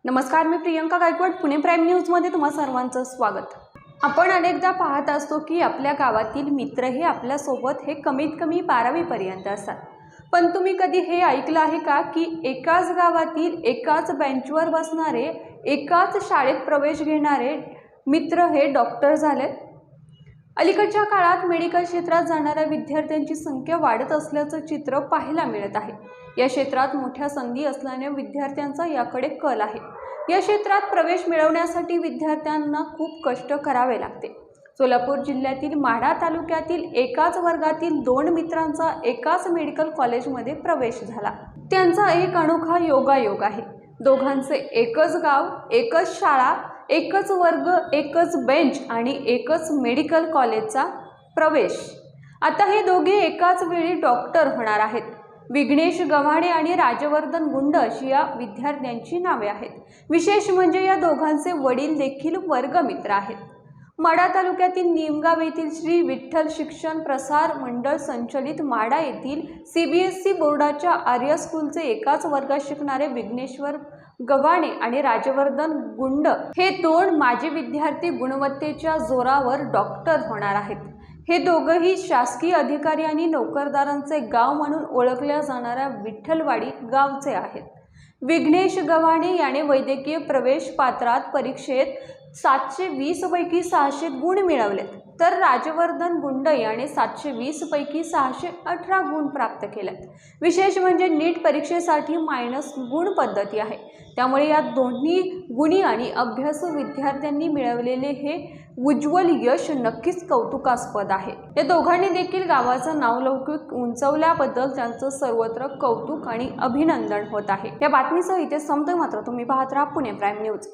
नमस्कार, मी प्रियंका गायकवाड. पुणे प्राईम न्यूजमध्ये तुम्हा सर्वांचं स्वागत. आपण अनेकदा पाहत असतो की आपल्या गावातील मित्र हे आपल्यासोबत हे कमीत कमी 12वी पर्यंत असतात. पण तुम्ही कधी हे ऐकलं आहे का की एकाच गावातील एकाच बेंचवर बसणारे, एकाच शाळेत प्रवेश घेणारे मित्र हे डॉक्टर झालेत? अलीकडच्या काळात मेडिकल क्षेत्रात जाणाऱ्या विद्यार्थ्यांची संख्या वाढत असल्याचं चित्र पाहायला मिळत आहे. या क्षेत्रात मोठ्या संधी असल्याने विद्यार्थ्यांचा याकडे कल आहे. या क्षेत्रात प्रवेश मिळवण्यासाठी विद्यार्थ्यांना खूप कष्ट करावे लागते. सोलापूर जिल्ह्यातील माढा तालुक्यातील एकाच वर्गातील 2 मित्रांचा एकाच मेडिकल कॉलेजमध्ये प्रवेश झाला. त्यांचा एक अनोखा योगायोग आहे. दोघांचे एकच गाव, एकच शाळा, एकच वर्ग, एकच बेंच आणि एकच मेडिकल कॉलेजचा प्रवेश. आता हे दोघे एकाच वेळी डॉक्टर होणार आहेत. विघ्नेश गव्हाणे आणि राजवर्धन गुंड अशी या विद्यार्थ्यांची नावे आहेत. विशेष म्हणजे या दोघांचे वडील देखील वर्गमित्र आहेत. माढा तालुक्यातील निमगाव येथील श्री विठ्ठल शिक्षण प्रसार मंडळ संचलित माढा येथील CBSE बोर्डाच्या आर्य स्कूलचे एकाच वर्गात शिकणारे विघ्नेश्वर गव्हाणे आणि राजवर्धन गुंड हे 2 माजी विद्यार्थी गुणवत्तेच्या जोरावर डॉक्टर होणार आहेत. हे दोघंही शासकीय अधिकारी आणि नोकरदारांचे गाव म्हणून ओळखल्या जाणाऱ्या विठ्ठलवाडी गावचे आहेत. विघ्नेश गव्हाणे याने वैद्यकीय प्रवेश पात्रात परीक्षेत 720 पैकी 600 गुण मिळवलेत, तर राजवर्धन गुंड याने 720 पैकी 618 गुण प्राप्त केलेत. विशेष म्हणजे नीट परीक्षेसाठी मायनस गुण पद्धती आहे. त्यामुळे या दोन्ही गुणी आणि अभ्यासू विद्यार्थ्यांनी मिळवलेले हे उज्ज्वल यश नक्कीच कौतुकास्पद आहे. या दोघांनी देखील गावाचं नावलौकिक उंचावल्याबद्दल त्यांचं सर्वत्र कौतुक आणि अभिनंदन होत आहे. या बातमीसह इथे संपतोय, मात्र तुम्ही पाहत राहा पुणे प्राईम न्यूज.